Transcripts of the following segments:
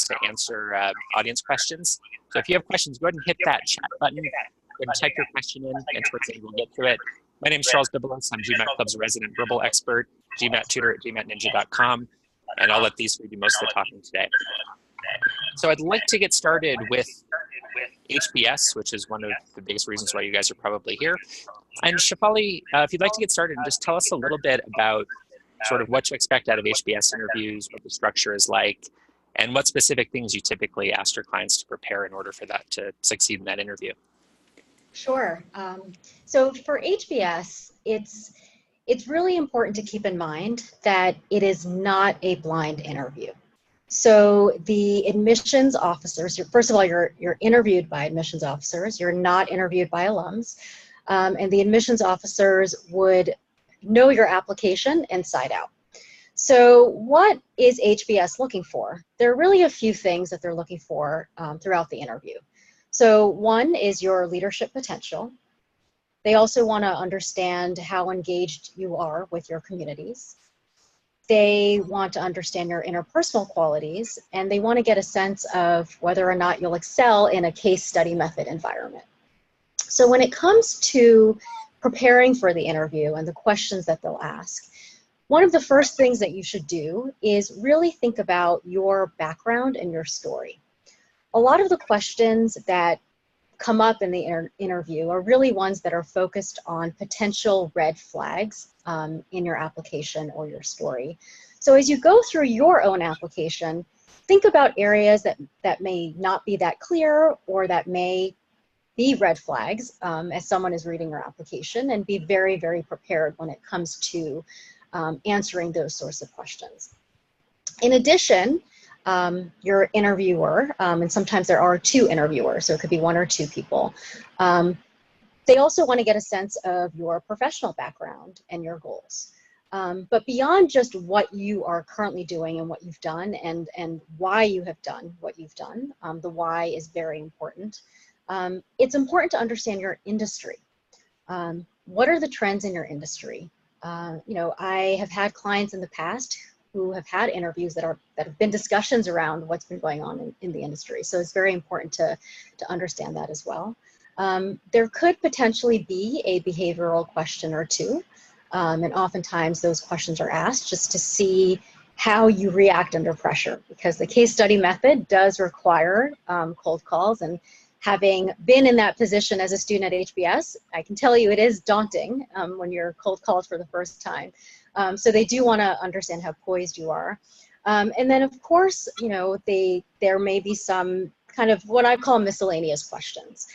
to answer audience questions. So if you have questions, go ahead and hit that chat button. Go ahead and type your question in, and towards the end we'll get to it. My name is Charles Bibelos. I'm GMAT Club's resident verbal expert, GMAT tutor at gmatninja.com, and I'll let these three do most of the talking today. So I'd like to get started with HBS, which is one of the biggest reasons why you guys are probably here. And Shaifali, if you'd like to get started, just tell us a little bit about sort of what to expect out of HBS interviews, what the structure is like, and what specific things you typically ask your clients to prepare in order for that to succeed in that interview. Sure. So for HBS, it's really important to keep in mind that it is not a blind interview. So the admissions officers, first of all, you're interviewed by admissions officers. You're not interviewed by alums. And the admissions officers would know your application inside out. So what is HBS looking for? There are really a few things that they're looking for throughout the interview. So one is your leadership potential. They also want to understand how engaged you are with your communities. They want to understand your interpersonal qualities, and they want to get a sense of whether or not you'll excel in a case study method environment. So when it comes to preparing for the interview and the questions that they'll ask, one of the first things that you should do is really think about your background and your story. A lot of the questions that come up in the interview are really ones that are focused on potential red flags in your application or your story. So as you go through your own application, think about areas that may not be that clear or that may be red flags as someone is reading your application, and be very, very prepared when it comes to answering those sorts of questions. In addition, your interviewer, and sometimes there are two interviewers, so it could be one or two people. They also want to get a sense of your professional background and your goals. But beyond just what you are currently doing and what you've done and why you have done what you've done, the why is very important. It's important to understand your industry. What are the trends in your industry? I have had clients in the past who have had interviews that have been discussions around what's been going on in the industry. So it's very important to understand that as well. There could potentially be a behavioral question or two, and oftentimes those questions are asked just to see how you react under pressure, because the case study method does require cold calls, and having been in that position as a student at HBS, I can tell you it is daunting when you're cold called for the first time. So they do want to understand how poised you are. And then of course, there may be some kind of what I call miscellaneous questions,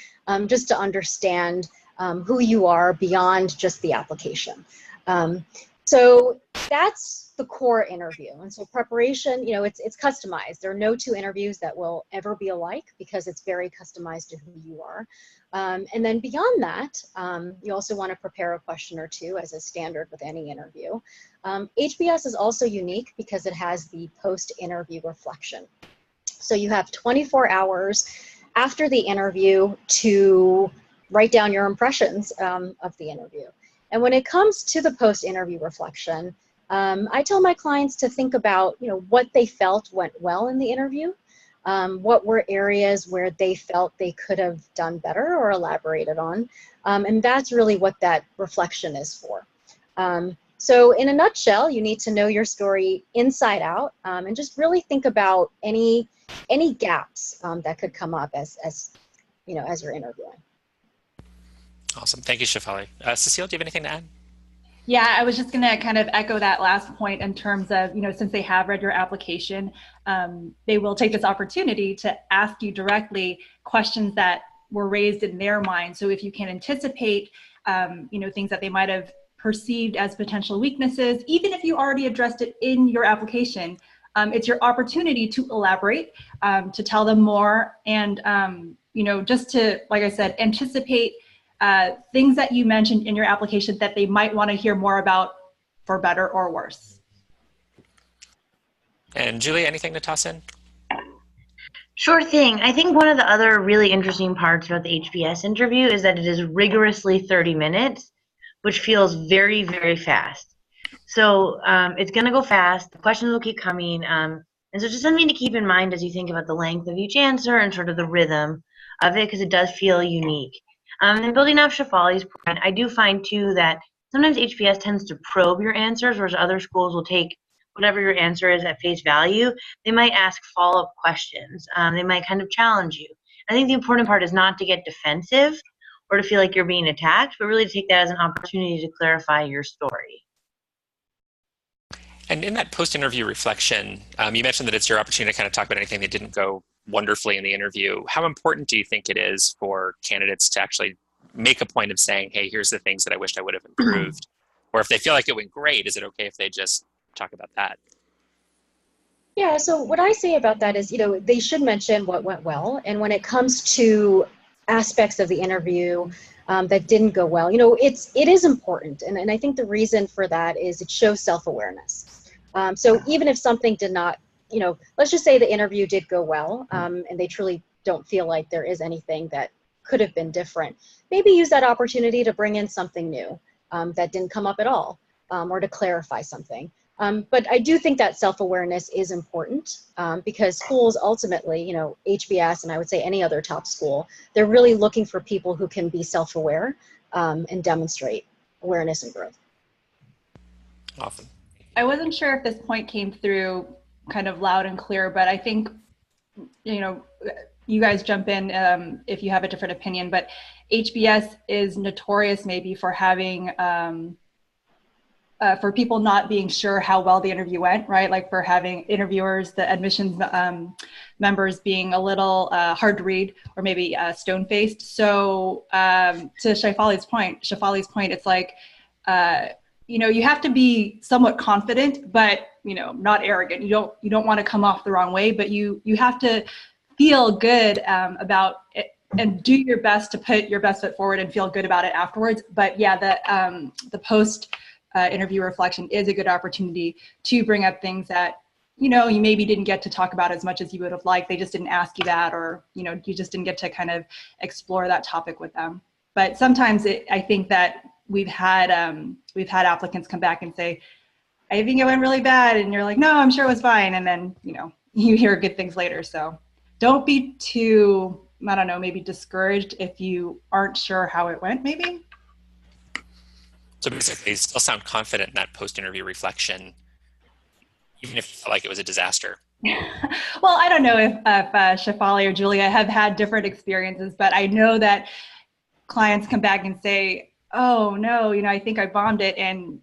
just to understand who you are beyond just the application. So that's the core interview. And so preparation, it's customized. There are no two interviews that will ever be alike because it's very customized to who you are. And then beyond that, you also want to prepare a question or two as a standard with any interview. HBS is also unique because it has the post-interview reflection. So you have 24 hours after the interview to write down your impressions of the interview. And when it comes to the post-interview reflection, I tell my clients to think about, what they felt went well in the interview, what were areas where they felt they could have done better or elaborated on, and that's really what that reflection is for. So in a nutshell, you need to know your story inside out, and just really think about any gaps that could come up as you're interviewing. Awesome. Thank you, Shaifali. Cecile, do you have anything to add? Yeah, I was just going to kind of echo that last point in terms of, since they have read your application, they will take this opportunity to ask you directly questions that were raised in their mind. So if you can anticipate, things that they might have perceived as potential weaknesses, even if you already addressed it in your application, it's your opportunity to elaborate, to tell them more, and, just to, like I said, anticipate things that you mentioned in your application that they might want to hear more about, for better or worse. And Julie, anything to toss in? Sure thing. I think one of the other really interesting parts about the HBS interview is that it is rigorously 30 minutes, which feels very, very fast. So it's going to go fast. The questions will keep coming. And And so just something to keep in mind as you think about the length of each answer and sort of the rhythm of it, because it does feel unique. And building off Shaifali's point, I do find too that sometimes HBS tends to probe your answers, whereas other schools will take whatever your answer is at face value. They might ask follow-up questions. They might kind of challenge you. I think the important part is not to get defensive or to feel like you're being attacked, but really to take that as an opportunity to clarify your story. And in that post-interview reflection, you mentioned that it's your opportunity to kind of talk about anything that didn't go wonderfully in the interview. How important do you think it is for candidates to actually make a point of saying, hey, here's the things that I wished I would have improved? Or if they feel like it went great, is it okay if they just talk about that? Yeah, so what I say about that is, they should mention what went well. And when it comes to aspects of the interview that didn't go well, it is important. And I think the reason for that is it shows self-awareness. So even if something did not, let's just say the interview did go well, and they truly don't feel like there is anything that could have been different, maybe use that opportunity to bring in something new that didn't come up at all, or to clarify something. But I do think that self-awareness is important because schools ultimately, HBS and I would say any other top school, they're really looking for people who can be self-aware and demonstrate awareness and growth. Awesome. I wasn't sure if this point came through kind of loud and clear, but I think, you guys jump in if you have a different opinion, but HBS is notorious maybe for having, for people not being sure how well the interview went, right? Like for having interviewers, the admissions members being a little hard to read or maybe stone-faced. So to Shaifali's point, it's like, you have to be somewhat confident, but not arrogant. You don't want to come off the wrong way, but you have to feel good about it and do your best to put your best foot forward and feel good about it afterwards. But yeah, the post interview reflection is a good opportunity to bring up things that you maybe didn't get to talk about as much as you would have liked. They just didn't ask you that, or you just didn't get to kind of explore that topic with them. But sometimes I think that we've had applicants come back and say, I think it went really bad, and you're like, no, I'm sure it was fine, and then you hear good things later. So don't be too, I don't know, maybe discouraged if you aren't sure how it went, maybe. So basically, you still sound confident in that post-interview reflection, even if you felt like it was a disaster. Well, I don't know if Shaifali or Julia have had different experiences, but I know that clients come back and say, oh no, I think I bombed it, and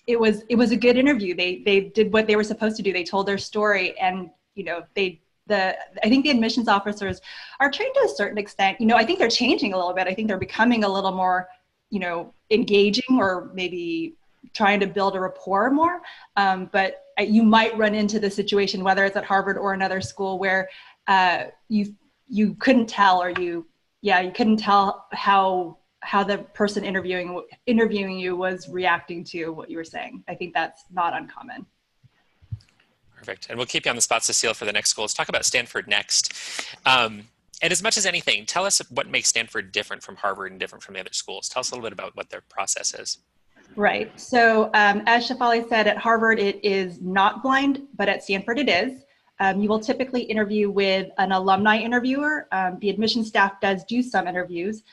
it was a good interview. They did what they were supposed to do. They told their story, and I think the admissions officers are trained to a certain extent. I think they're changing a little bit. I think they're becoming a little more, engaging, or maybe trying to build a rapport more. But you might run into the situation, whether it's at Harvard or another school, where you couldn't tell, or you couldn't tell how the person interviewing you was reacting to what you were saying. I think that's not uncommon. Perfect. And we'll keep you on the spot, Cecile, for the next school. Let's talk about Stanford next. And as much as anything, tell us what makes Stanford different from Harvard and different from the other schools. Tell us a little bit about what their process is. Right. So as Shaifali said, at Harvard, it is not blind, but at Stanford it is. You will typically interview with an alumni interviewer. The admission staff does do some interviews,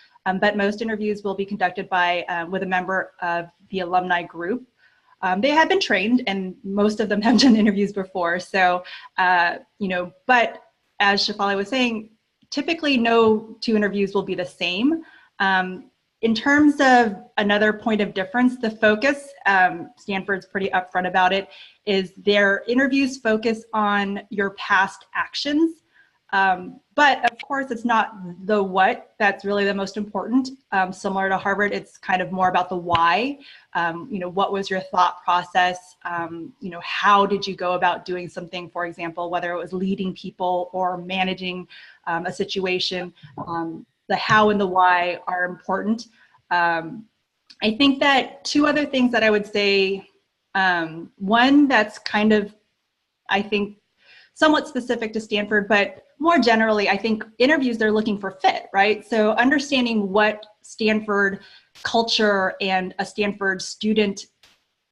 but most interviews will be conducted with a member of the alumni group. They have been trained, and most of them have done interviews before. So, but as Shaifali was saying, typically no two interviews will be the same. In terms of another point of difference, the focus, Stanford's pretty upfront about it, is their interviews focus on your past actions. But of course, it's not the what that's really the most important. Similar to Harvard, it's kind of more about the why. What was your thought process? How did you go about doing something, for example, whether it was leading people or managing a situation. The how and the why are important. I think that two other things that I would say, one that's kind of, I think, somewhat specific to Stanford, but more generally, I think interviews, they're looking for fit, right? So understanding what Stanford culture and a Stanford student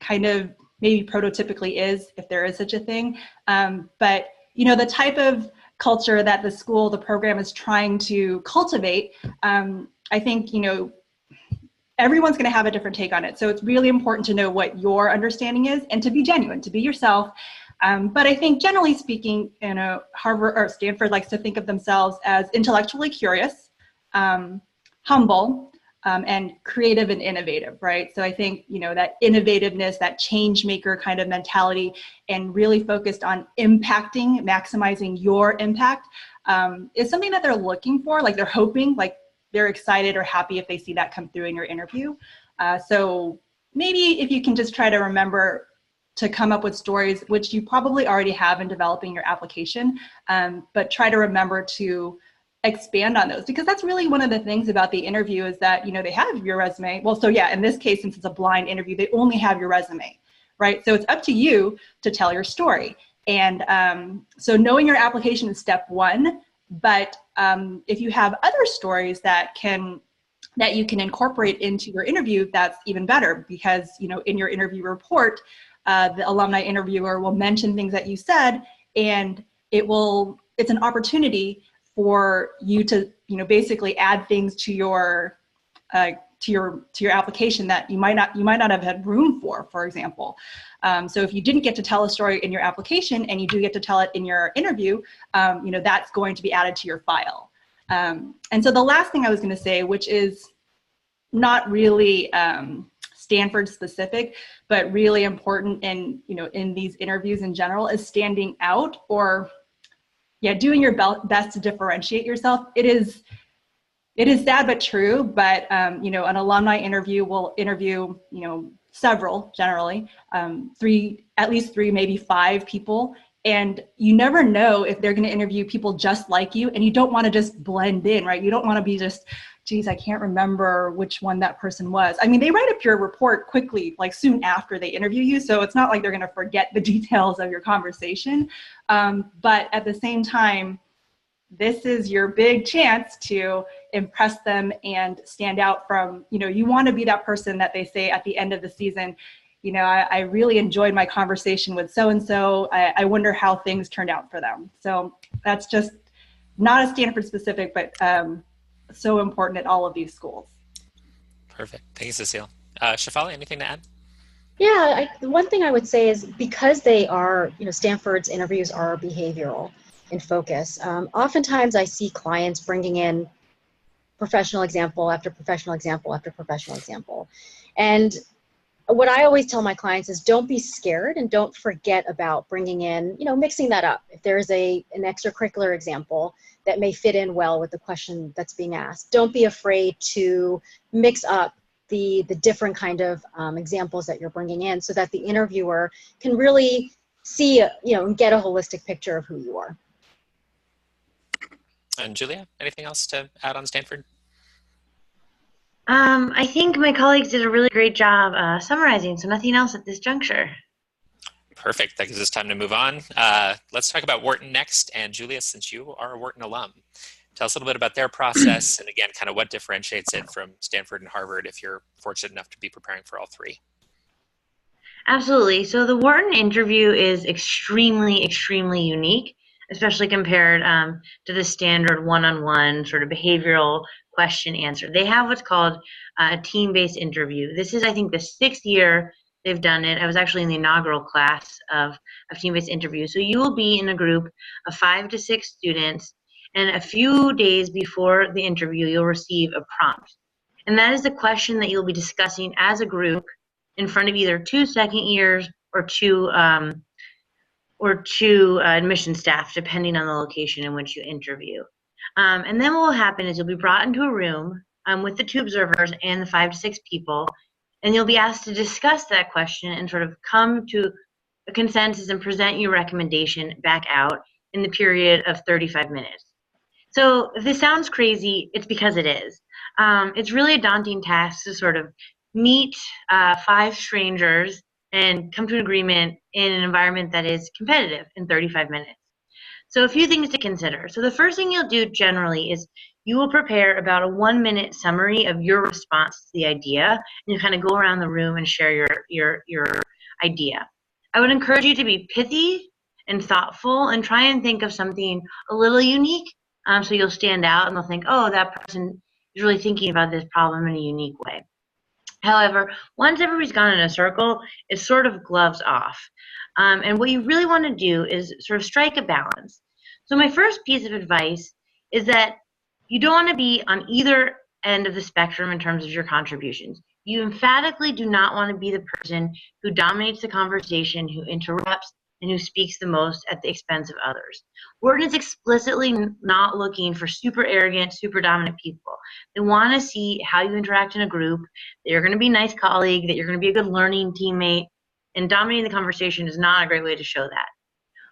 kind of maybe prototypically is, if there is such a thing. But the type of culture that the school, the program is trying to cultivate, I think, everyone's going to have a different take on it. So it's really important to know what your understanding is and to be genuine, to be yourself. But I think generally speaking, Harvard or Stanford likes to think of themselves as intellectually curious, humble, and creative and innovative, right? So I think, that innovativeness, that change maker kind of mentality, and really focused on impacting, maximizing your impact, is something that they're looking for. Like they're hoping, like they're excited or happy if they see that come through in your interview. So maybe if you can just try to remember to come up with stories, which you probably already have in developing your application, but try to remember to expand on those, because that's really one of the things about the interview is that, they have your resume. Well, so yeah, in this case, since it's a blind interview, they only have your resume, right? So it's up to you to tell your story. And so knowing your application is step one, but if you have other stories that you can incorporate into your interview, that's even better, because, in your interview report, the alumni interviewer will mention things that you said, and it's an opportunity for you to, basically add things to your application that you might not have had room for example. So if you didn't get to tell a story in your application and you do get to tell it in your interview, that's going to be added to your file. And so the last thing I was going to say, which is not really Stanford specific, but really important in these interviews in general, is standing out, or doing your best to differentiate yourself. It is sad but true, but an alumni interview will interview several, generally at least three, maybe five people, and you never know if they're going to interview people just like you, and you don't want to just blend in, right? You don't want to be just, geez, I can't remember which one that person was. I mean, they write up your report quickly, like soon after they interview you, so it's not like they're going to forget the details of your conversation. But at the same time, this is your big chance to impress them and stand out from, you want to be that person that they say at the end of the season, I really enjoyed my conversation with so-and-so. I wonder how things turned out for them. So that's just not a Stanford specific, but so important at all of these schools. Perfect. Thank you, Cecile. Shaifali, anything to add? Yeah, the one thing I would say is, because they are, Stanford's interviews are behavioral in focus. Oftentimes I see clients bringing in professional example after professional example after professional example. And what I always tell my clients is, don't be scared and don't forget about bringing in, mixing that up. If there's an extracurricular example that may fit in well with the question that's being asked, don't be afraid to mix up the different kind of examples that you're bringing in, so that the interviewer can really see, and get a holistic picture of who you are. And Julia, anything else to add on Stanford? I think my colleagues did a really great job summarizing, so nothing else at this juncture. Perfect. That gives us time to move on. Let's talk about Wharton next. And Julia, since you are a Wharton alum, tell us a little bit about their process, and again, kind of what differentiates it from Stanford and Harvard if you're fortunate enough to be preparing for all three. Absolutely. So the Wharton interview is extremely, extremely unique, especially compared to the standard one-on-one sort of behavioral question answer. They have what's called a team-based interview. This is, I think, the 6th year they've done it. I was actually in the inaugural class of team-based interviews. So you will be in a group of 5 to 6 students, and a few days before the interview, you'll receive a prompt. And that is the question that you'll be discussing as a group in front of either 2 second years or two admission staff, depending on the location in which you interview. And then what will happen is you'll be brought into a room with the 2 observers and the 5 to 6 people, and you'll be asked to discuss that question and sort of come to a consensus and present your recommendation back out in the period of 35 minutes. So if this sounds crazy, it's because it is. It's really a daunting task to sort of meet 5 strangers and come to an agreement in an environment that is competitive in 35 minutes. So a few things to consider. So the first thing you'll do generally is you will prepare about a 1-minute summary of your response to the idea, and you kind of go around the room and share your idea. I would encourage you to be pithy and thoughtful, and try and think of something a little unique, so you'll stand out and they'll think, oh, that person is really thinking about this problem in a unique way. However, once everybody's gone in a circle, it's sort of gloves off. And what you really want to do is sort of strike a balance. So my first piece of advice is that you don't want to be on either end of the spectrum in terms of your contributions. You emphatically do not want to be the person who dominates the conversation, who interrupts, and who speaks the most at the expense of others. Wharton is explicitly not looking for super arrogant, super dominant people. They want to see how you interact in a group, that you're going to be a nice colleague, that you're going to be a good learning teammate, and dominating the conversation is not a great way to show that.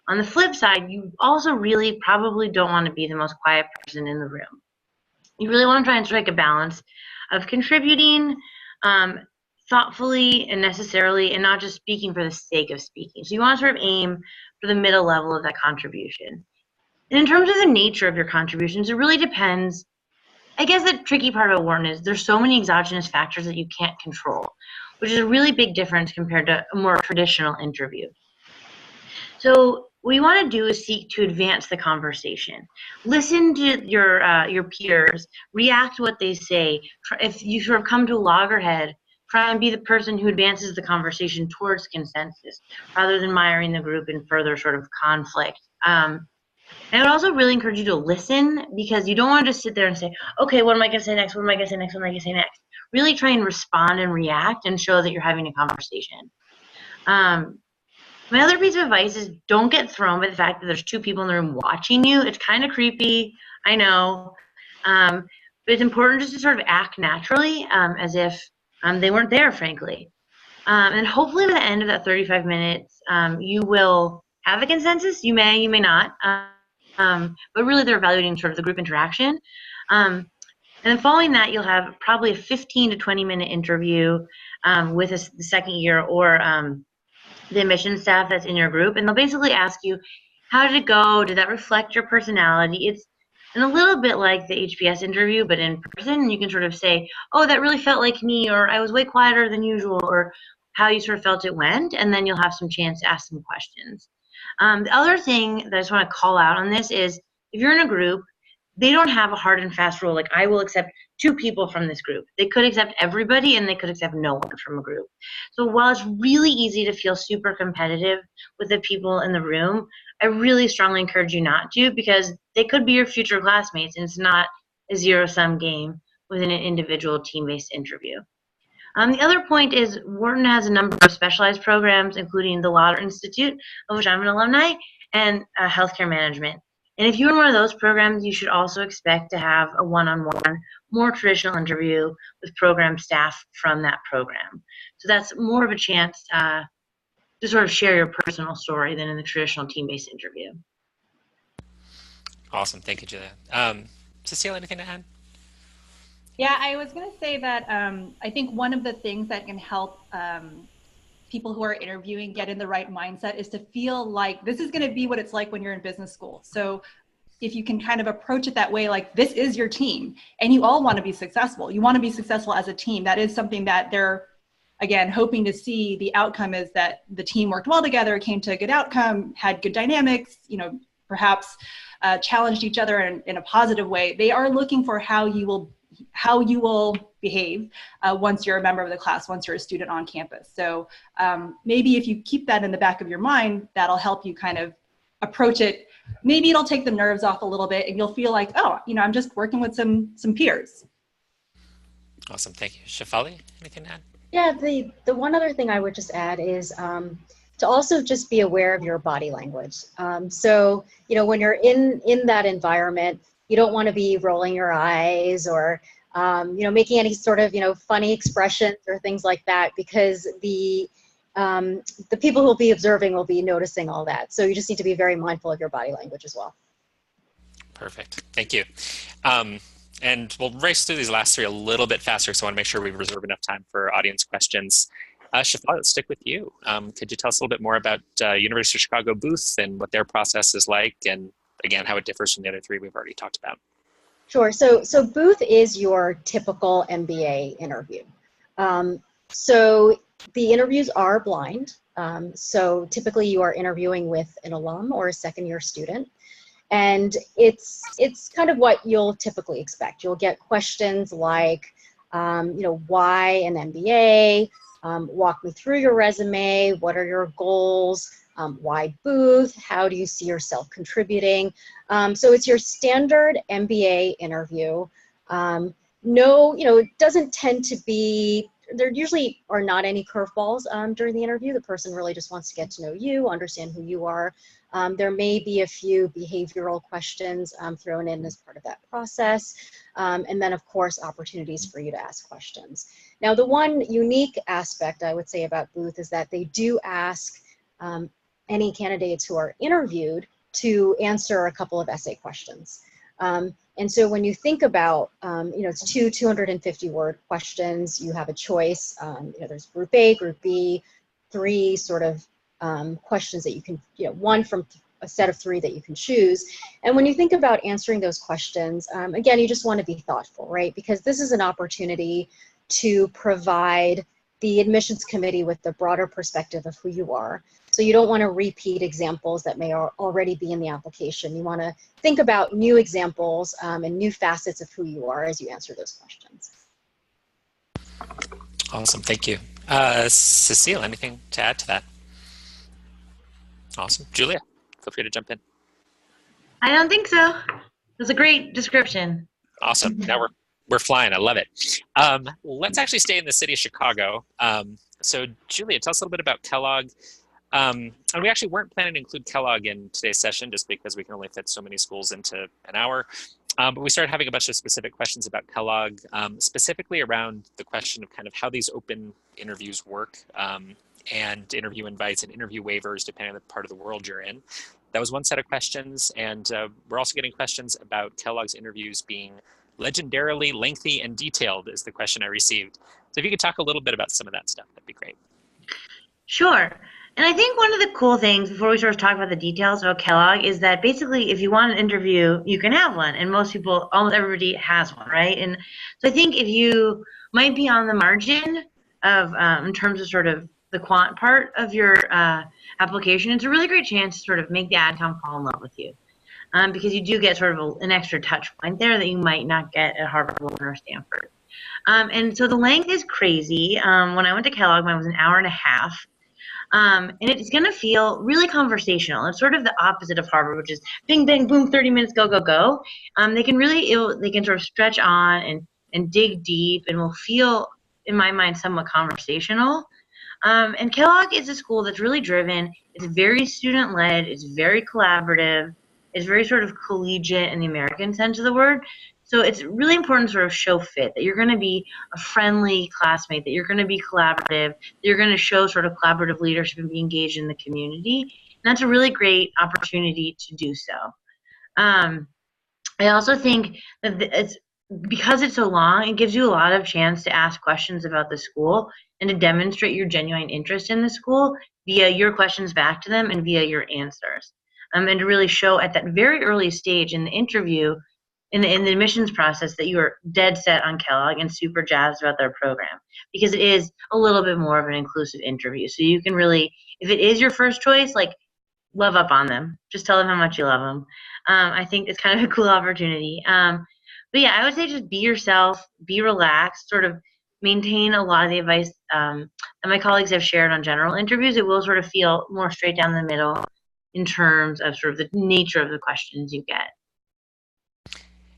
On the flip side, you also really probably don't want to be the most quiet person in the room. You really want to try and strike a balance of contributing thoughtfully and necessarily, and not just speaking for the sake of speaking. So you want to sort of aim for the middle level of that contribution. And in terms of the nature of your contributions, it really depends. I guess the tricky part about Wharton is there's so many exogenous factors that you can't control, which is a really big difference compared to a more traditional interview. So what you want to do is seek to advance the conversation. Listen to your peers, react to what they say. If you sort of come to a loggerhead, try and be the person who advances the conversation towards consensus rather than miring the group in further sort of conflict. And I would also really encourage you to listen, because you don't want to just sit there and say, okay, what am I going to say next? What am I going to say next? What am I going to say next? Really try and respond and react and show that you're having a conversation. My other piece of advice is don't get thrown by the fact that there's two people in the room watching you. It's kind of creepy, I know, but it's important just to sort of act naturally, as if they weren't there, frankly. And hopefully by the end of that 35 minutes, you will have a consensus. You may not, but really they're evaluating sort of the group interaction. And then following that, you'll have probably a 15 to 20-minute interview with the second year or the admission staff that's in your group, and they'll basically ask you, how did it go? Did that reflect your personality? It's a little bit like the HBS interview, but in person, and you can sort of say, oh, that really felt like me, or I was way quieter than usual, or how you sort of felt it went, and then you'll have some chance to ask some questions. The other thing that I just want to call out on this is, if you're in a group, they don't have a hard and fast rule, like I will accept 2 people from this group. They could accept everybody, and they could accept no one from a group. So while it's really easy to feel super competitive with the people in the room, I really strongly encourage you not to, because they could be your future classmates, and it's not a zero-sum game within an individual team-based interview. The other point is Wharton has a number of specialized programs, including the Lauder Institute, of which I'm an alumni, and healthcare management. And if you're in one of those programs, you should also expect to have a one-on-one, more traditional interview with program staff from that program. So that's more of a chance to sort of share your personal story than in the traditional team-based interview. Awesome. Thank you, Julia. Cecile, anything to add? Yeah, I was going to say that I think one of the things that can help people who are interviewing get in the right mindset is to feel like this is going to be what it's like when you're in business school. So if you can kind of approach it that way, like this is your team and you all want to be successful. You want to be successful as a team. That is something that they're, again, hoping to see. The outcome is that the team worked well together, came to a good outcome, had good dynamics, perhaps challenged each other in a positive way. They are looking for how you will behave once you're a member of the class, once you're a student on campus. So maybe if you keep that in the back of your mind, that'll help you kind of approach it. Maybe it'll take the nerves off a little bit and you'll feel like, oh, I'm just working with some peers. Awesome, thank you. Shaifali, anything to add? Yeah, the one other thing I would just add is to also just be aware of your body language. So, when you're in that environment, you don't want to be rolling your eyes or, making any sort of, funny expressions or things like that, because the people who will be observing will be noticing all that. So you just need to be very mindful of your body language as well. Perfect, thank you. And we'll race through these last 3 a little bit faster, so I want to make sure we reserve enough time for audience questions. Shaifali, let's stick with you. Could you tell us a little bit more about University of Chicago Booth and what their process is like, and again, how it differs from the other 3 we've already talked about? Sure. So Booth is your typical MBA interview. So the interviews are blind. So typically you are interviewing with an alum or a second-year student. And it's kind of what you'll typically expect. You'll get questions like, why an MBA? Walk me through your resume. What are your goals? Why Booth? How do you see yourself contributing? So it's your standard MBA interview. It doesn't tend to be, there usually are not any curveballs during the interview. The person really just wants to get to know you, understand who you are. There may be a few behavioral questions thrown in as part of that process. And then, of course, opportunities for you to ask questions. Now, the one unique aspect I would say about Booth is that they do ask any candidates who are interviewed to answer a couple of essay questions. And so when you think about, it's 250-word questions. You have a choice. There's Group A, Group B, 3 sort of questions that you can, one from a set of 3 that you can choose. And when you think about answering those questions, again, you just want to be thoughtful, right? Because this is an opportunity to provide the admissions committee with the broader perspective of who you are. So you don't want to repeat examples that may already be in the application. You want to think about new examples and new facets of who you are as you answer those questions. Awesome, thank you. Cecile, anything to add to that? Awesome. Julia, feel free to jump in. I don't think so. It was a great description. Awesome. Now we're flying. I love it. Let's actually stay in the city of Chicago. So Julia, tell us a little bit about Kellogg. And we actually weren't planning to include Kellogg in today's session just because we can only fit so many schools into an hour. But we started having a bunch of specific questions about Kellogg, specifically around the question of kind of how these open interviews work and interview invites and interview waivers, depending on the part of the world you're in. That was one set of questions. And we're also getting questions about Kellogg's interviews being legendarily lengthy and detailed is the question I received. So if you could talk a little bit about some of that stuff, that'd be great. Sure. And I think one of the cool things before we sort of talk about the details about Kellogg is that basically if you want an interview, you can have one. And most people, almost everybody has one, right? And so I think if you might be on the margin of, in terms of sort of the quant part of your application, it's a really great chance to sort of make the adcom fall in love with you. Because you do get sort of an extra touch point there that you might not get at Harvard, Wharton, or Stanford. And so the length is crazy. When I went to Kellogg, mine was an hour and a half. And it's going to feel really conversational. It's sort of the opposite of Harvard, which is bing, bang, boom, 30 minutes, go, go, go. They can really, they can sort of stretch on and dig deep and will feel, in my mind, somewhat conversational. And Kellogg is a school that's really driven. It's very student-led. It's very collaborative. It's very sort of collegiate in the American sense of the word. So it's really important to sort of show fit, that you're going to be a friendly classmate, that you're going to be collaborative, that you're going to show sort of collaborative leadership and be engaged in the community. And that's a really great opportunity to do so. I also think that because it's so long, it gives you a lot of chance to ask questions about the school and to demonstrate your genuine interest in the school via your questions back to them and via your answers. And to really show at that very early stage in the interview, in the admissions process, that you are dead set on Kellogg and super jazzed about their program, because it is a little bit more of an inclusive interview. So you can really, if it is your first choice, like, love up on them. Just tell them how much you love them. I think it's kind of a cool opportunity. But yeah, I would say just be yourself, be relaxed, sort of maintain a lot of the advice that my colleagues have shared on general interviews. It will sort of feel more straight down the middle in terms of sort of the nature of the questions you get.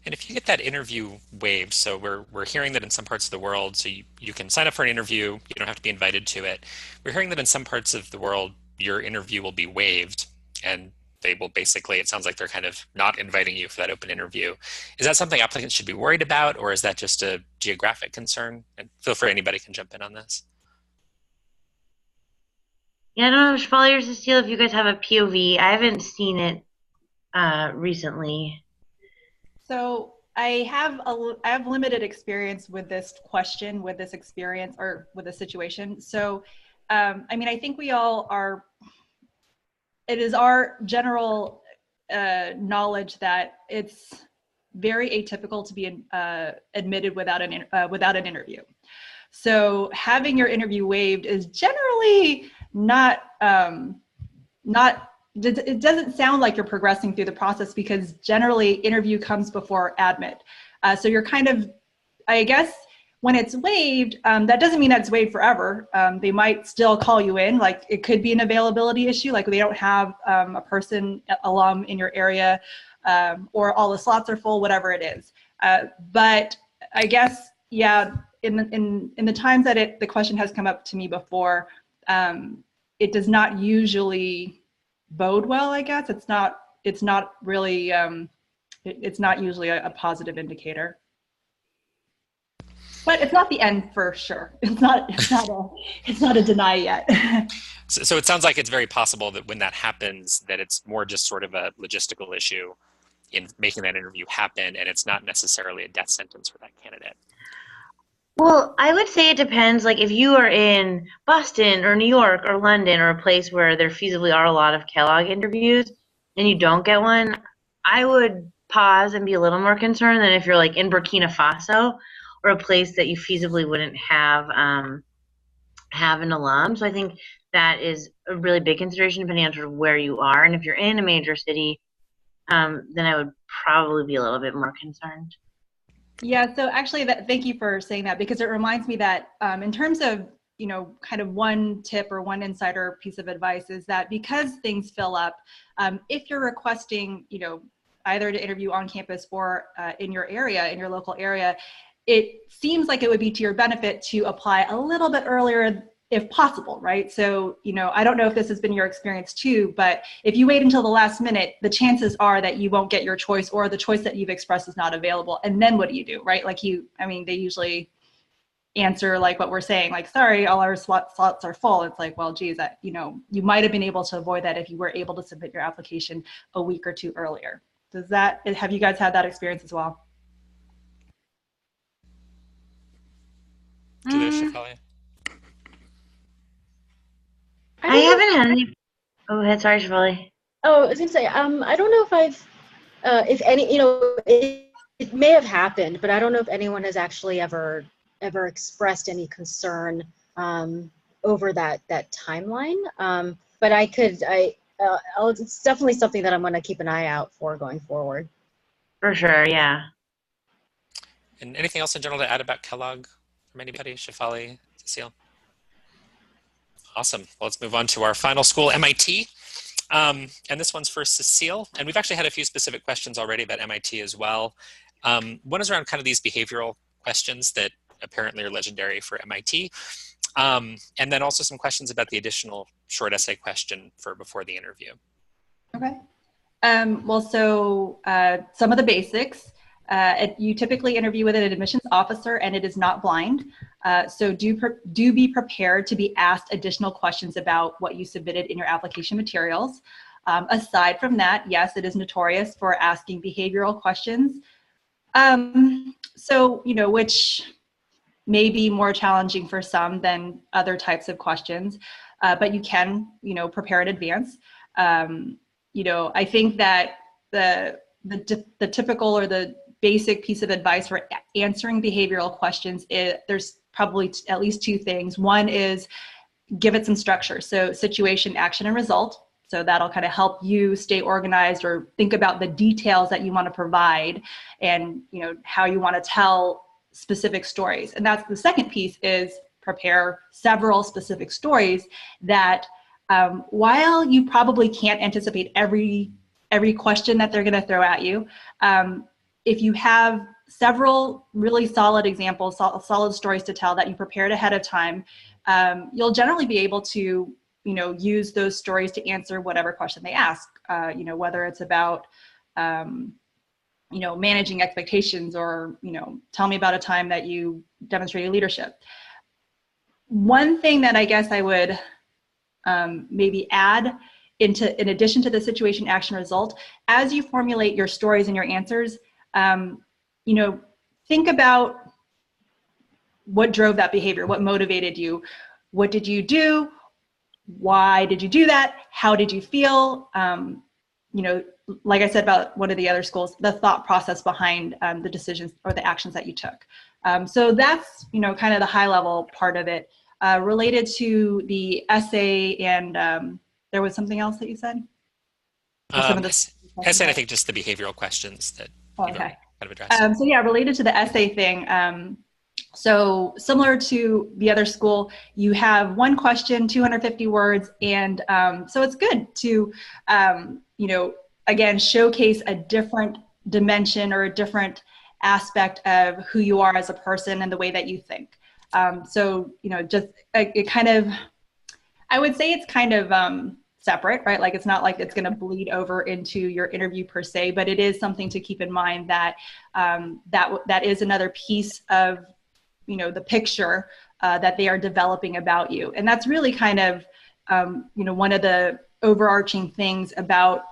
And if you get that interview waived, so we're hearing that in some parts of the world, so you can sign up for an interview, you don't have to be invited to it. We're hearing that in some parts of the world, your interview will be waived, and they will basically, it sounds like they're kind of not inviting you for that open interview. Is that something applicants should be worried about, or is that just a geographic concern? And feel free, anybody can jump in on this. Yeah, I don't know, Shaifali or Cecile, if you guys have a POV. I haven't seen it recently. So I have limited experience with this question, with this experience, or with this situation. So, I mean, I think we all are, it is our general knowledge that it's very atypical to be admitted without an interview. So having your interview waived is generally not, it doesn't sound like you're progressing through the process, because generally interview comes before admit. So you're kind of, I guess, when it's waived, that doesn't mean that it's waived forever. They might still call you in, like it could be an availability issue, like they don't have a person, alum in your area, or all the slots are full, whatever it is. But I guess, yeah, in the times that the question has come up to me before, it does not usually bode well, I guess. It's not really, it's not usually a positive indicator. But it's not the end for sure. It's not a deny yet. So it sounds like it's very possible that when that happens, that it's more just sort of a logistical issue in making that interview happen, and it's not necessarily a death sentence for that candidate. Well, I would say it depends. Like if you are in Boston or New York or London or a place where there feasibly are a lot of Kellogg interviews and you don't get one, I would pause and be a little more concerned than if you're like in Burkina Faso or a place that you feasibly wouldn't have an alum. So I think that is a really big consideration depending on sort of where you are. And if you're in a major city, then I would probably be a little bit more concerned. Yeah, so actually thank you for saying that, because it reminds me that in terms of, kind of one tip or one insider piece of advice is that because things fill up, if you're requesting, either to interview on campus or in your area, in your local area, it seems like it would be to your benefit to apply a little bit earlier if possible, right? So, I don't know if this has been your experience too, but if you wait until the last minute, the chances are that you won't get your choice, or the choice that you've expressed is not available. And then what do you do, right? Like they usually answer like what we're saying, like, sorry, all our slots are full. It's like, well, geez, that, you might have been able to avoid that if you were able to submit your application a week or two earlier. Have you guys had that experience as well? Shaifali? I haven't had any. Oh, ahead. Sorry, Shaifali. Oh, I was gonna say, I don't know if if any, it may have happened, but I don't know if anyone has actually ever expressed any concern over that timeline. But it's definitely something that I'm going to keep an eye out for going forward. For sure, yeah. And anything else in general to add about Kellogg from anybody? Shaifali, Cecile? Awesome. Well, let's move on to our final school, MIT. And this one's for Cecile. And we've actually had a few specific questions already about MIT as well. One is around kind of these behavioral questions that apparently are legendary for MIT. And then also some questions about the additional short essay question for before the interview. Okay. Well, so some of the basics. You typically interview with an admissions officer, and it is not blind. So do be prepared to be asked additional questions about what you submitted in your application materials. Aside from that, yes, it is notorious for asking behavioral questions. So, which may be more challenging for some than other types of questions, but you can, prepare in advance. I think that the typical or the basic piece of advice for answering behavioral questions is there's probably at least two things. One is give it some structure. So situation, action, and result. So that'll kind of help you stay organized or think about the details that you want to provide and, how you want to tell specific stories. And that's the second piece, is prepare several specific stories that while you probably can't anticipate every question that they're going to throw at you, if you have several really solid examples, solid stories to tell that you prepared ahead of time, you'll generally be able to, use those stories to answer whatever question they ask, whether it's about, managing expectations or, tell me about a time that you demonstrated leadership. One thing that I guess I would maybe add in addition to the situation, action, result, as you formulate your stories and your answers, think about what drove that behavior, what motivated you, what did you do, why did you do that, how did you feel, like I said about one of the other schools, the thought process behind the decisions or the actions that you took. So that's, kind of the high level part of it. Related to the essay and there was something else that you said? Essay, I think just the behavioral questions that you kind of addressed. So yeah, related to the essay thing, so similar to the other school, you have one question, 250 words, and so it's good to, again, showcase a different dimension or a different aspect of who you are as a person and the way that you think. So, just it kind of, I would say it's kind of separate, right? Like it's not like it's going to bleed over into your interview per se, but it is something to keep in mind that that is another piece of the picture that they are developing about you. And that's really kind of, one of the overarching things about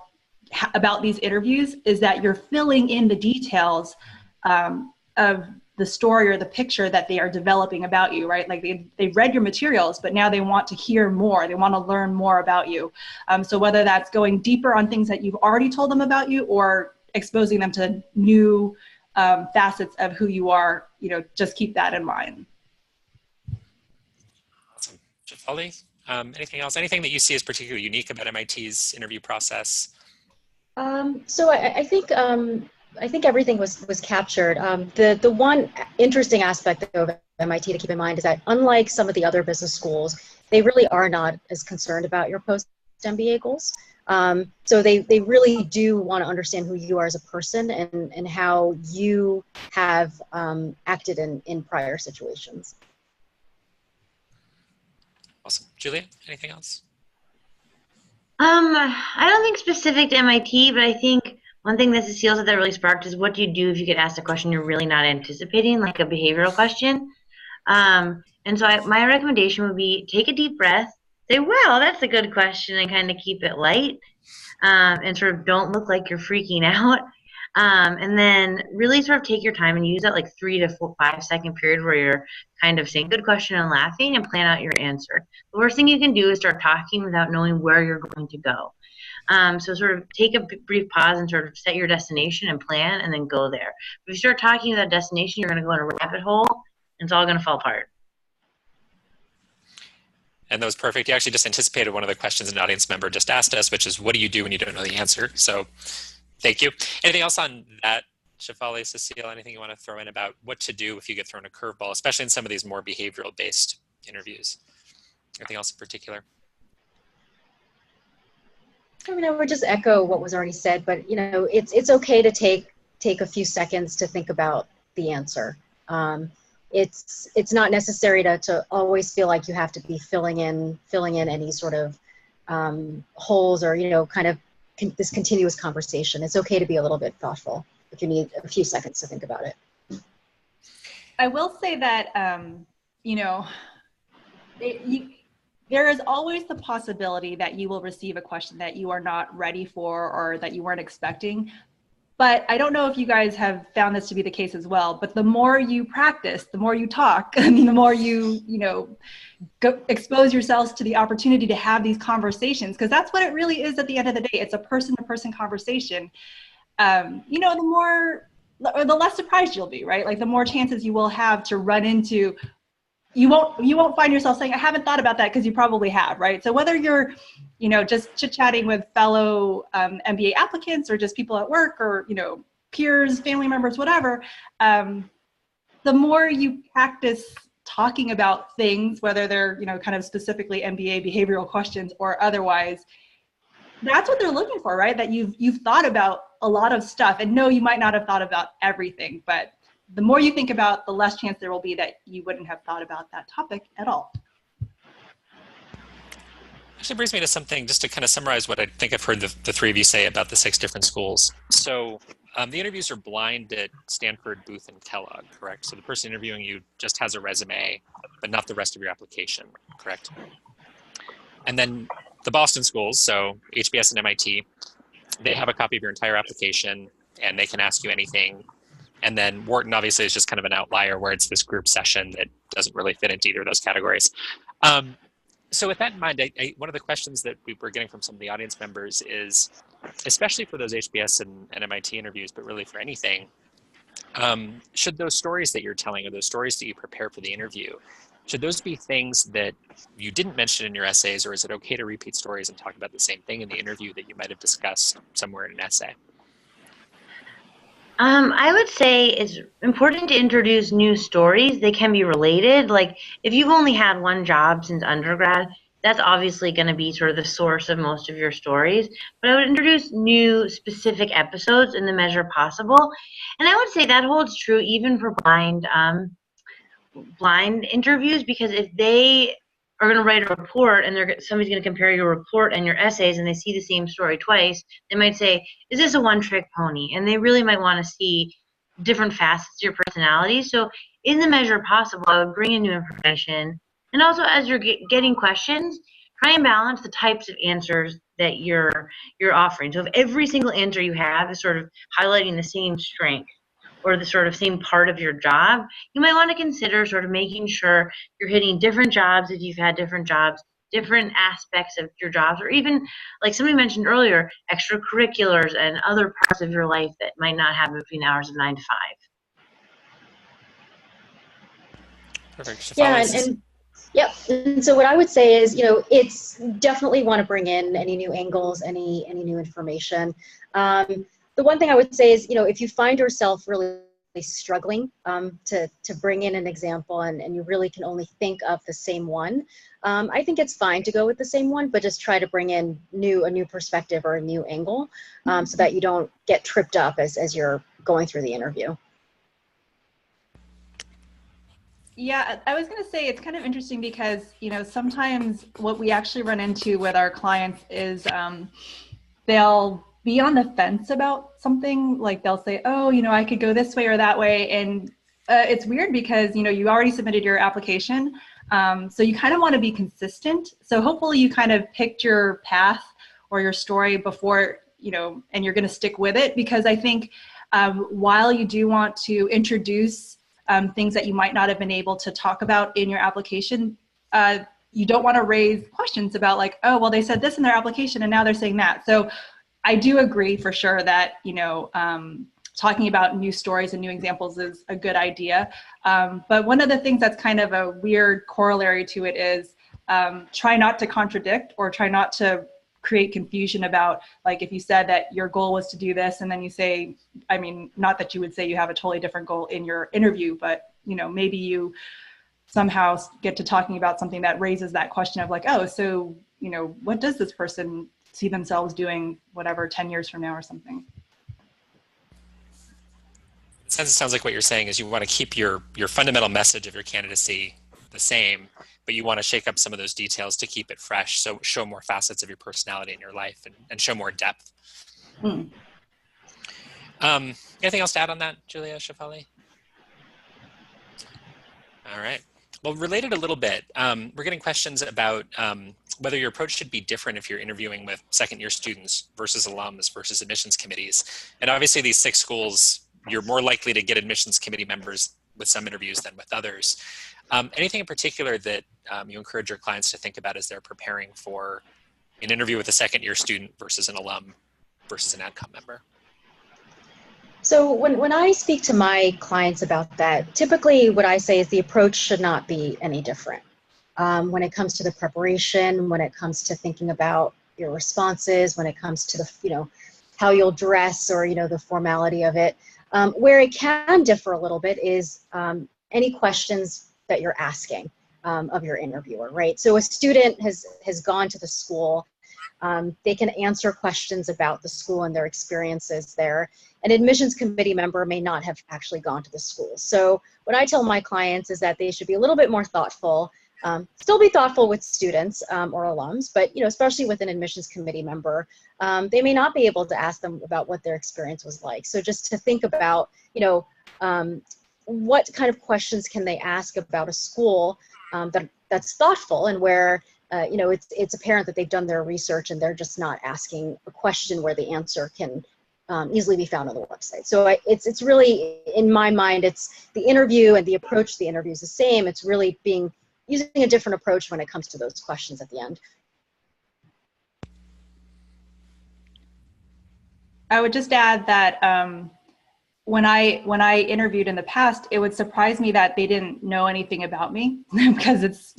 these interviews is that you're filling in the details of the story or the picture that they are developing about you, right? Like they've read your materials, but now they want to hear more. They want to learn more about you. So whether that's going deeper on things that you've already told them about you or exposing them to new facets of who you are, just keep that in mind. Awesome. Shaifali, anything else? Anything that you see as particularly unique about MIT's interview process? So I think everything was captured. The one interesting aspect of MIT to keep in mind is that unlike some of the other business schools, they really are not as concerned about your post-MBA goals. So they really do want to understand who you are as a person and how you have acted in prior situations. Awesome. Julia, anything else? I don't think specific to MIT, but I think one thing that Cecile said that really sparked is what do you do if you get asked a question you're really not anticipating, like a behavioral question? And so my recommendation would be take a deep breath, say, well, that's a good question, and kind of keep it light, and sort of don't look like you're freaking out. And then really sort of take your time and use that like 3 to 5 second period where you're kind of saying good question and laughing and plan out your answer. The worst thing you can do is start talking without knowing where you're going to go. So sort of take a brief pause and sort of set your destination and plan and then go there. If you start talking to that destination, you're going to go in a rabbit hole and it's all going to fall apart. And that was perfect. You actually just anticipated one of the questions an audience member just asked us, which is what do you do when you don't know the answer? So thank you. Anything else on that, Shaifali, Cecile, anything you want to throw in about what to do if you get thrown a curveball, especially in some of these more behavioral based interviews? Anything else in particular? I mean, I would just echo what was already said, but it's okay to take a few seconds to think about the answer. It's not necessary to always feel like you have to be filling in any sort of holes or kind of this continuous conversation. It's okay to be a little bit thoughtful if you need a few seconds to think about it. I will say that there is always the possibility that you will receive a question that you are not ready for or that you weren't expecting. But I don't know if you guys have found this to be the case as well, but the more you practice, the more you talk, the more you expose yourselves to the opportunity to have these conversations, because that's what it really is at the end of the day. It's a person-to-person conversation. The less surprised you'll be, right? Like the more chances you will have to run into. You won't find yourself saying, I haven't thought about that, because you probably have, right? So whether you're, just chit-chatting with fellow MBA applicants or just people at work or, peers, family members, whatever, the more you practice talking about things, whether they're, kind of specifically MBA behavioral questions or otherwise, that's what they're looking for, right? That you've thought about a lot of stuff. And no, you might not have thought about everything, but the more you think about, the less chance there will be that you wouldn't have thought about that topic at all. Actually brings me to something, just to kind of summarize what I think I've heard the three of you say about the 6 different schools. So the interviews are blind at Stanford, Booth, and Kellogg, correct? So the person interviewing you just has a resume, but not the rest of your application, correct? And then the Boston schools, so HBS and MIT, they have a copy of your entire application and they can ask you anything. And then Wharton obviously is just kind of an outlier where it's this group session that doesn't really fit into either of those categories. So with that in mind, one of the questions that we were getting from some of the audience members is, especially for those HBS and MIT interviews, but really for anything, Should those stories that you're telling, or those stories that you prepare for the interview, should those be things that you didn't mention in your essays, or is it okay to repeat stories and talk about the same thing in the interview that you might have discussed somewhere in an essay? I would say it's important to introduce new stories. They can be related. Like if you've only had one job since undergrad, that's obviously going to be sort of the source of most of your stories. But I would introduce new specific episodes in the measure possible. And I would say that holds true even for blind interviews, because if they are going to write a report and somebody's going to compare your report and your essays and they see the same story twice, they might say, is this a one-trick pony? And they really might want to see different facets of your personality. So in the measure possible, I would bring in new information. And also as you're getting questions, try and balance the types of answers that you're offering. So if every single answer you have is sort of highlighting the same strength or the sort of same part of your job, you might want to consider sort of making sure you're hitting different jobs if you've had different jobs, different aspects of your jobs, or even, like somebody mentioned earlier, extracurriculars and other parts of your life that might not happen between the hours of 9 to 5. Perfect. Shaifali, Yeah, and yep. And so what I would say is, it's definitely want to bring in any new angles, any new information. The one thing I would say is, if you find yourself really struggling to bring in an example and you really can only think of the same one, I think it's fine to go with the same one, but just try to bring in a new perspective or a new angle so that you don't get tripped up as you're going through the interview. Yeah, I was going to say it's kind of interesting because, sometimes what we actually run into with our clients is they'll be on the fence about something. Like they'll say, oh, I could go this way or that way. And it's weird because, you already submitted your application. So you kind of want to be consistent. So hopefully you kind of picked your path or your story before, and you're going to stick with it, because I think while you do want to introduce things that you might not have been able to talk about in your application, you don't want to raise questions about like, oh, well, they said this in their application and now they're saying that. So I do agree for sure that, talking about new stories and new examples is a good idea. But one of the things that's kind of a weird corollary to it is try not to contradict or try not to create confusion about, like, if you said that your goal was to do this and then you say, not that you would say you have a totally different goal in your interview, but, maybe you somehow get to talking about something that raises that question of like, oh, so, what does this person see themselves doing, whatever, 10 years from now or something? It sounds like what you're saying is you want to keep your fundamental message of your candidacy the same, but you want to shake up some of those details to keep it fresh, so show more facets of your personality in your life and show more depth. Anything else to add on that, Julia, Shaifali? All right. Well, related a little bit, we're getting questions about whether your approach should be different if you're interviewing with second-year students versus alums versus admissions committees. And obviously these 6 schools, you're more likely to get admissions committee members with some interviews than with others. Anything in particular that you encourage your clients to think about as they're preparing for an interview with a second-year student versus an alum versus an AdCom member? So when I speak to my clients about that, typically what I say is the approach should not be any different. When it comes to the preparation, when it comes to thinking about your responses, when it comes to the, how you'll dress or, the formality of it. Where it can differ a little bit is any questions that you're asking of your interviewer, right? So a student has gone to the school. They can answer questions about the school and their experiences there. An admissions committee member may not have actually gone to the school. So what I tell my clients is that they should be a little bit more thoughtful, still be thoughtful with students or alums, but especially with an admissions committee member, they may not be able to ask them about what their experience was like. So just to think about, what kind of questions can they ask about a school that's thoughtful and where it's apparent that they've done their research and they're just not asking a question where the answer can easily be found on the website. So it's really, in my mind, it's the interview and the approach to the interview is the same. It's really using a different approach when it comes to those questions at the end. I would just add that when I interviewed in the past, it would surprise me that they didn't know anything about me because it's,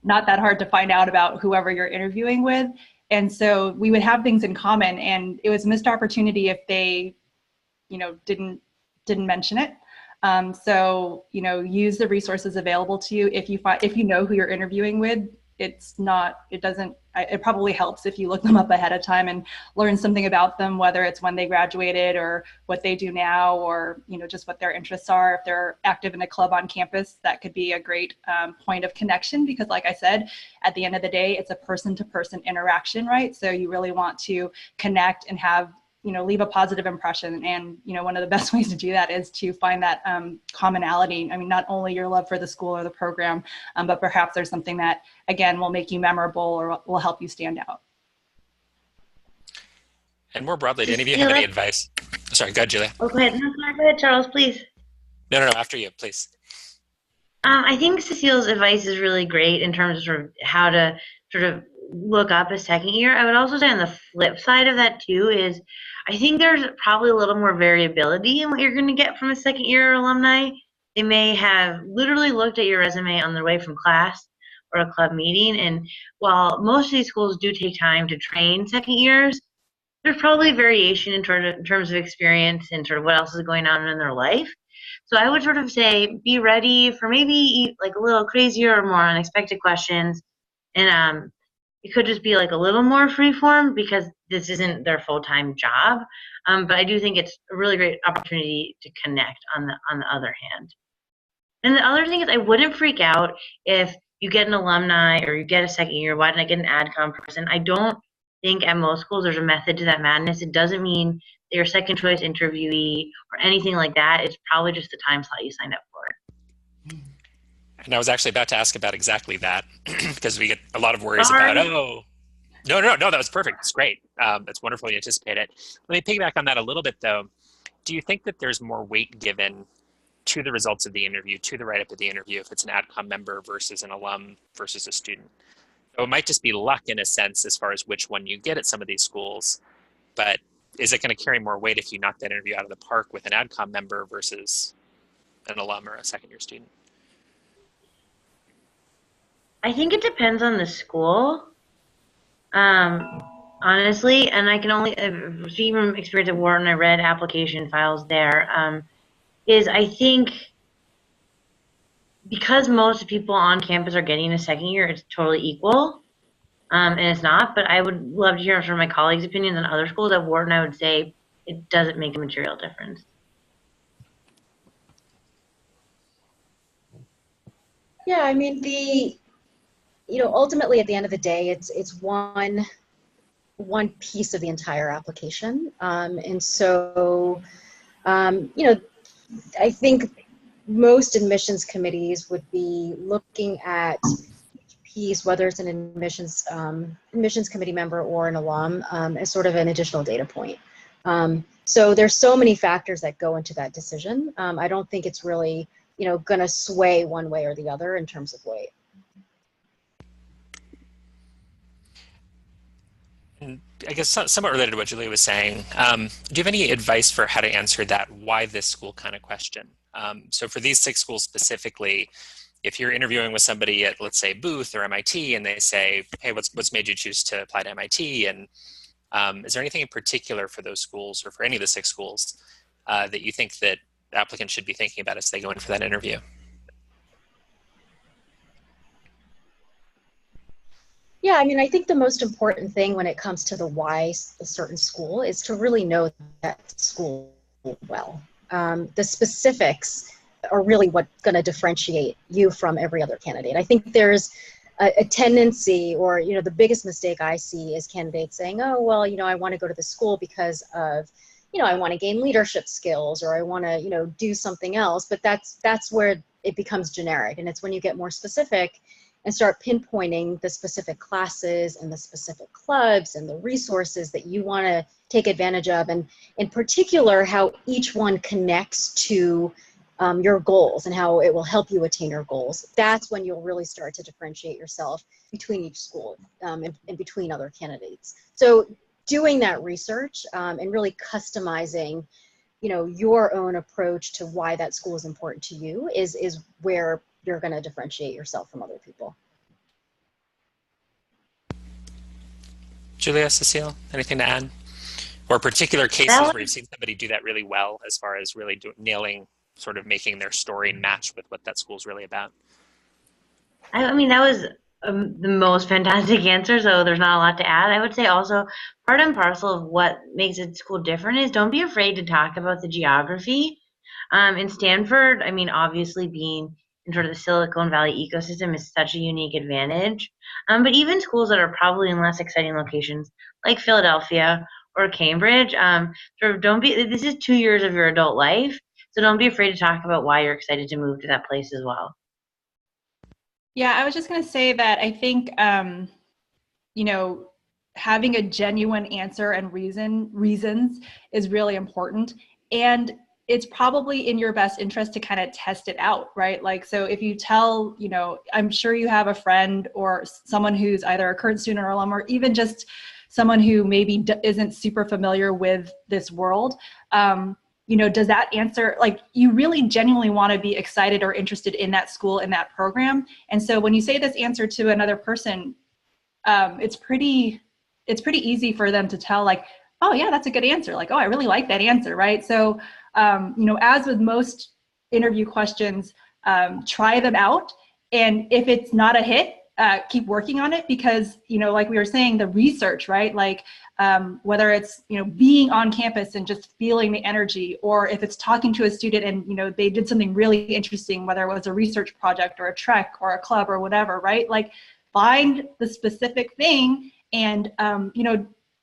not that hard to find out about whoever you're interviewing with. And so we would have things in common, and it was a missed opportunity if they, didn't mention it. So, use the resources available to you. If you know who you're interviewing with, it probably helps if you look them up ahead of time and learn something about them, whether it's when they graduated or what they do now, or, just what their interests are. If they're active in a club on campus, that could be a great point of connection, because like I said, at the end of the day, it's a person-to-person interaction, right? So you really want to connect and have, leave a positive impression. And, one of the best ways to do that is to find that commonality. I mean, not only your love for the school or the program, but perhaps there's something that, again, will make you memorable or will help you stand out. And more broadly, do any of you have any advice? Sorry, go ahead, Julia. Oh, go ahead. No, go ahead, Charles, please. No, after you, please. I think Cecile's advice is really great in terms of sort of how to sort of look up a second year. I would also say on the flip side of that too is I think there's probably a little more variability in what you're going to get from a second year alumni. They may have literally looked at your resume on their way from class or a club meeting, and while most of these schools do take time to train second years, there's probably variation in terms of experience and sort of what else is going on in their life. So I would sort of say be ready for maybe like a little crazier or more unexpected questions, and it could just be like a little more freeform because this isn't their full-time job. But I do think it's a really great opportunity to connect on the other hand. And the other thing is I wouldn't freak out if you get an alumni or you get a second year. Why didn't I get an AdCom person? I don't think at most schools there's a method to that madness. It doesn't mean that you're second choice interviewee or anything like that. It's probably just the time slot you signed up for. And I was actually about to ask about exactly that because we get a lot of worries about, no, that was perfect. It's great. That's wonderful you anticipate it. Let me piggyback on that a little bit though. Do you think that there's more weight given to the results of the interview, to the write-up of the interview, if it's an AdCom member versus an alum versus a student? So it might just be luck in a sense as far as which one you get at some of these schools, but is it going to carry more weight if you knock that interview out of the park with an AdCom member versus an alum or a second-year student? I think it depends on the school, honestly, and I can only, from experience at Wharton, I read application files there, is I think because most people on campus are getting a second year, it's totally equal, and it's not, but I would love to hear from my colleagues' opinions on other schools. At Wharton, I would say it doesn't make a material difference. Yeah, I mean, ultimately at the end of the day, it's one piece of the entire application. And so, I think most admissions committees would be looking at each piece, whether it's an admissions committee member or an alum, as sort of an additional data point. So there's so many factors that go into that decision. I don't think it's really, going to sway one way or the other in terms of weight. And I guess somewhat related to what Julia was saying, do you have any advice for how to answer that why this school kind of question? So for these 6 schools specifically, if you're interviewing with somebody at, let's say, Booth or MIT, and they say, hey, what's made you choose to apply to MIT? And is there anything in particular for those schools or for any of the 6 schools that you think that applicants should be thinking about as they go in for that interview? Yeah, I mean, I think the most important thing when it comes to the why a certain school is to really know that school well. The specifics are really what's going to differentiate you from every other candidate. I think there's a tendency, or, the biggest mistake I see is candidates saying, oh, well, I want to go to the school because of, I want to gain leadership skills, or I want to, do something else. But that's where it becomes generic. And it's when you get more specific and start pinpointing the specific classes and the specific clubs and the resources that you want to take advantage of, and in particular, how each one connects to your goals and how it will help you attain your goals. That's when you'll really start to differentiate yourself between each school and between other candidates. So doing that research and really customizing your own approach to why that school is important to you is where you're going to differentiate yourself from other people. Julia, Cecile, anything to add? Or particular cases where you've seen somebody do that really well as far as really nailing, sort of making their story match with what that school's really about? I mean, that was the most fantastic answer, so there's not a lot to add. I would say also part and parcel of what makes a school different is don't be afraid to talk about the geography. In Stanford, I mean, obviously being in sort of the Silicon Valley ecosystem is such a unique advantage. But even schools that are probably in less exciting locations like Philadelphia or Cambridge, sort of this is 2 years of your adult life, so don't be afraid to talk about why you're excited to move to that place as well. Yeah, I was just going to say that I think, having a genuine answer and reasons is really important. And it's probably in your best interest to kind of test it out, right? Like, so if you tell, I'm sure you have a friend or someone who's either a current student or alum, or even just someone who maybe isn't super familiar with this world. Does that answer, like, you really genuinely want to be excited or interested in that school, in that program. And so when you say this answer to another person, it's pretty easy for them to tell, like, oh yeah, that's a good answer. Like, oh, I really like that answer, right? So, as with most interview questions, try them out. And if it's not a hit, keep working on it, because, like we were saying, the research, right? Like, whether it's, being on campus and just feeling the energy, or if it's talking to a student and, they did something really interesting, whether it was a research project or a trek or a club or whatever, right? Like, find the specific thing and,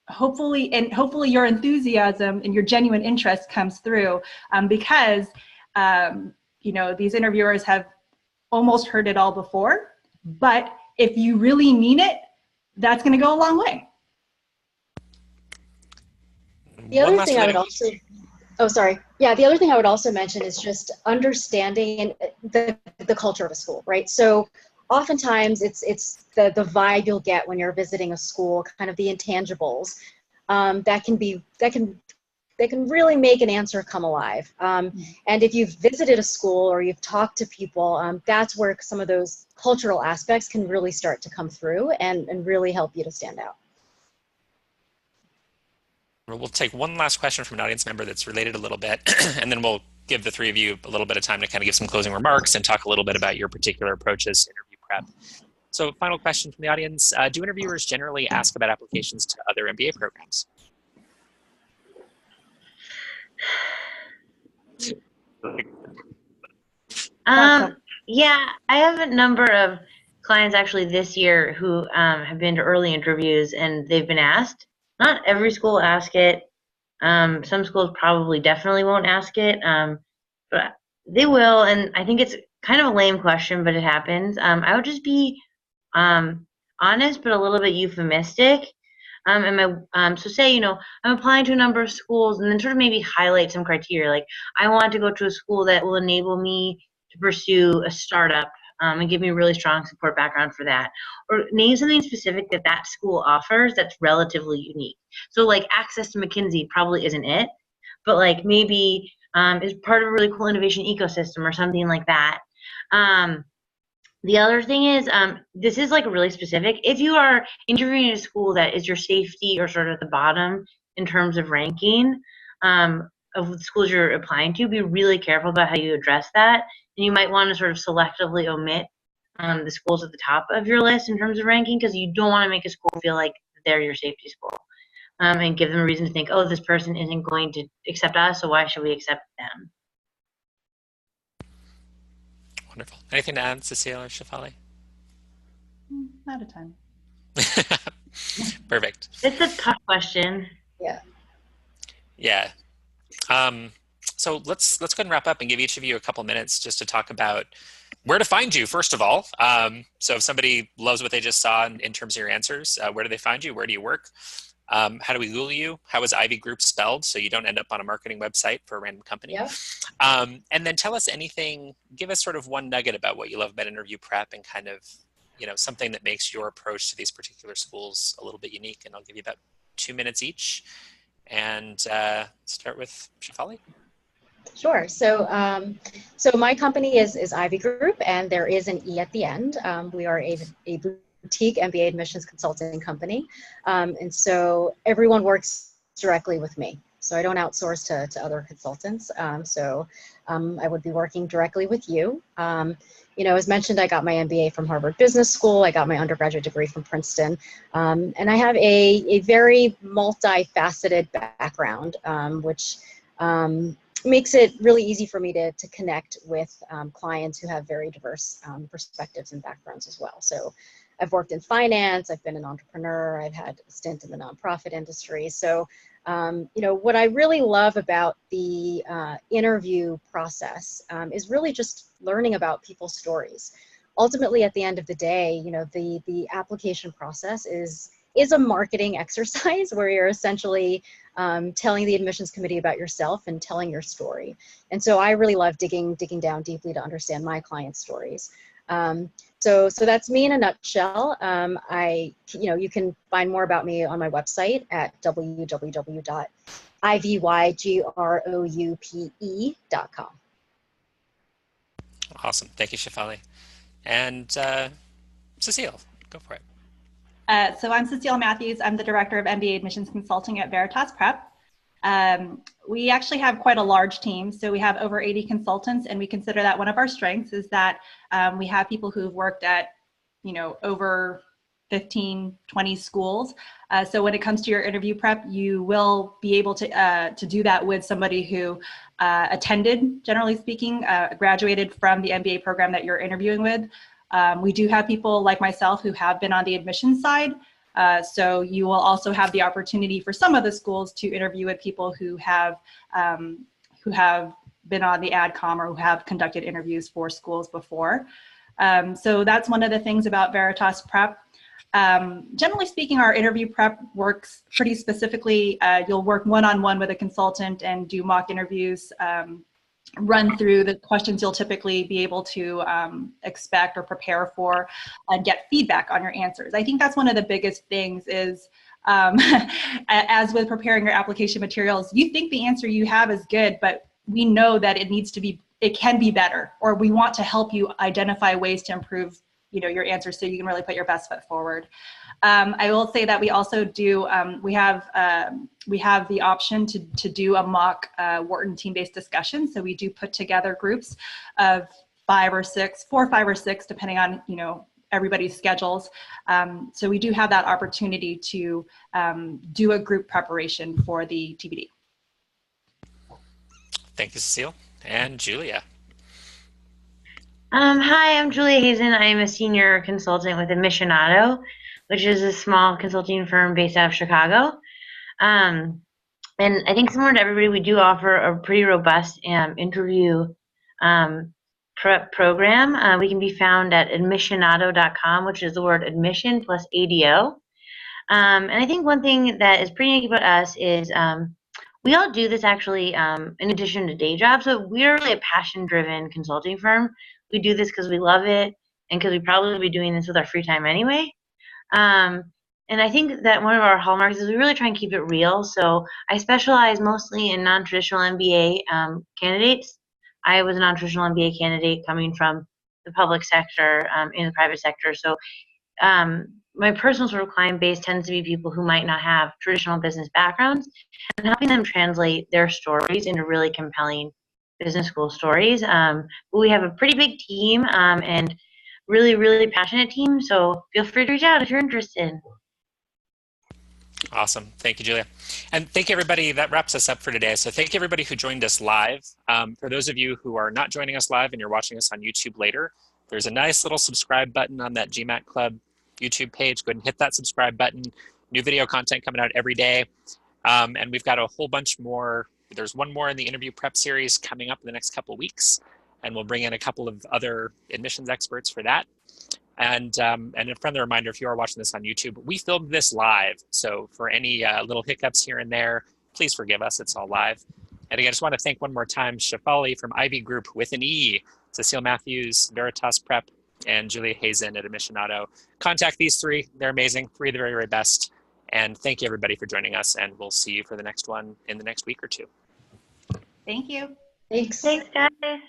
hopefully your enthusiasm and your genuine interest comes through, because, these interviewers have almost heard it all before, but if you really mean it, that's going to go a long way. The other thing I would also, the other thing I would also mention is just understanding the culture of a school, right? So oftentimes it's the vibe you'll get when you're visiting a school, kind of the intangibles, that can really make an answer come alive. And if you've visited a school or you've talked to people, that's where some of those cultural aspects can really start to come through and really help you to stand out. We'll take one last question from an audience member that's related a little bit, and then we'll give the three of you a little bit of time to kind of give some closing remarks and talk a little bit about your particular approaches to interview prep. So, final question from the audience. Do interviewers generally ask about applications to other MBA programs? Yeah, I have a number of clients actually this year who have been to early interviews and they've been asked. Not every school will ask it. Some schools probably definitely won't ask it, but they will. And I think it's kind of a lame question, but it happens. I would just be honest, but a little bit euphemistic. So say, I'm applying to a number of schools, and then sort of maybe highlight some criteria. Like, I want to go to a school that will enable me to pursue a startup, and give me a really strong support background for that. Or name something specific that that school offers that's relatively unique. So like access to McKinsey probably isn't it, but like maybe is part of a really cool innovation ecosystem or something like that. The other thing is, this is like really specific. If you are interviewing at a school that is your safety or sort of the bottom in terms of ranking of the schools you're applying to, be really careful about how you address that. And you might want to sort of selectively omit the schools at the top of your list in terms of ranking, because you don't want to make a school feel like they're your safety school, and give them a reason to think, oh, this person isn't going to accept us, so why should we accept them? Wonderful. Anything to add, Cecile or Shaifali? Not a ton. Perfect. It's a tough question. Yeah. So let's go ahead and wrap up and give each of you a couple minutes just to talk about where to find you, first of all. So if somebody loves what they just saw in terms of your answers, where do they find you? Where do you work? How do we Google you? How is Ivy Groupe spelled, so you don't end up on a marketing website for a random company? Yeah. And then tell us anything, give us sort of one nugget about what you love about interview prep and kind of, something that makes your approach to these particular schools a little bit unique. And I'll give you about 2 minutes each. And start with Shaifali. Sure. So my company is Ivy Groupe, and there is an E at the end. We are a boutique MBA admissions consulting company, and so everyone works directly with me. So I don't outsource to other consultants. I would be working directly with you. You know, as mentioned, I got my MBA from Harvard Business School. I got my undergraduate degree from Princeton, and I have a very multifaceted background, which makes it really easy for me to connect with clients who have very diverse perspectives and backgrounds as well. So I've worked in finance, I've been an entrepreneur, I've had a stint in the nonprofit industry. So, you know, what I really love about the interview process is really just learning about people's stories. Ultimately, at the end of the day, you know, the application process is a marketing exercise where you're essentially telling the admissions committee about yourself and telling your story. And so I really love digging down deeply to understand my clients' stories. So that's me in a nutshell. You can find more about me on my website at www.ivygroupe.com. Awesome. Thank you, Shaifali. And Cecile, go for it. So I'm Cecile Matthews. I'm the Director of MBA Admissions Consulting at Veritas Prep. We actually have quite a large team. So we have over 80 consultants, and we consider that one of our strengths is that we have people who've worked at, you know, over 15, 20 schools. So when it comes to your interview prep, you will be able to do that with somebody who attended, generally speaking, graduated from the MBA program that you're interviewing with. We do have people like myself who have been on the admissions side. So you will also have the opportunity for some of the schools to interview with people who have been on the AdCom or who have conducted interviews for schools before. So that's one of the things about Veritas Prep. Generally speaking, our interview prep works pretty specifically. You'll work one-on-one with a consultant and do mock interviews, run through the questions you'll typically be able to expect or prepare for, and get feedback on your answers. I think that's one of the biggest things is, as with preparing your application materials, you think the answer you have is good, but we know that it can be better, or we want to help you identify ways to improve, you know, your answers so you can really put your best foot forward. I will say that we also do, we have the option to do a mock Wharton team-based discussion. So we do put together groups of 4 or 5 or 6, depending on, you know, everybody's schedules. So we do have that opportunity to do a group preparation for the TBD. Thank you, Cecile. And Julia. Hi, I'm Julia Hazen. I'm a senior consultant with Admissionado, which is a small consulting firm based out of Chicago. And I think similar to everybody, we do offer a pretty robust interview prep program. We can be found at admissionado.com, which is the word admission plus ADO. And I think one thing that is pretty unique about us is we all do this actually in addition to day jobs. So we're really a passion-driven consulting firm. We do this because we love it and because we probably be doing this with our free time anyway. And I think that one of our hallmarks is we really try and keep it real. So I specialize mostly in non-traditional MBA candidates. I was a non-traditional MBA candidate coming from the public sector in the private sector. So my personal sort of client base tends to be people who might not have traditional business backgrounds, and helping them translate their stories into really compelling business school stories. But we have a pretty big team and really, really passionate team. So feel free to reach out if you're interested. Awesome. Thank you, Julia. And thank you, everybody. That wraps us up for today. So thank you, everybody who joined us live. For those of you who are not joining us live and you're watching us on YouTube later, there's a nice little subscribe button on that GMAT Club YouTube page. Go ahead and hit that subscribe button. New video content coming out every day. And we've got a whole bunch more. There's one more in the interview prep series coming up in the next couple of weeks. And we'll bring in a couple of other admissions experts for that. And a friendly reminder, if you are watching this on YouTube, we filmed this live. So for any little hiccups here and there, please forgive us. It's all live. And again, I just want to thank one more time Shaifali from Ivy Groupe with an E, Cecile Matthews, Veritas Prep, and Julia Hazen at Admissionado. Contact these 3. They're amazing. 3 of the very, very best. And thank you, everybody, for joining us. And we'll see you for the next one in the next week or 2. Thank you. Thanks. Thanks, guys.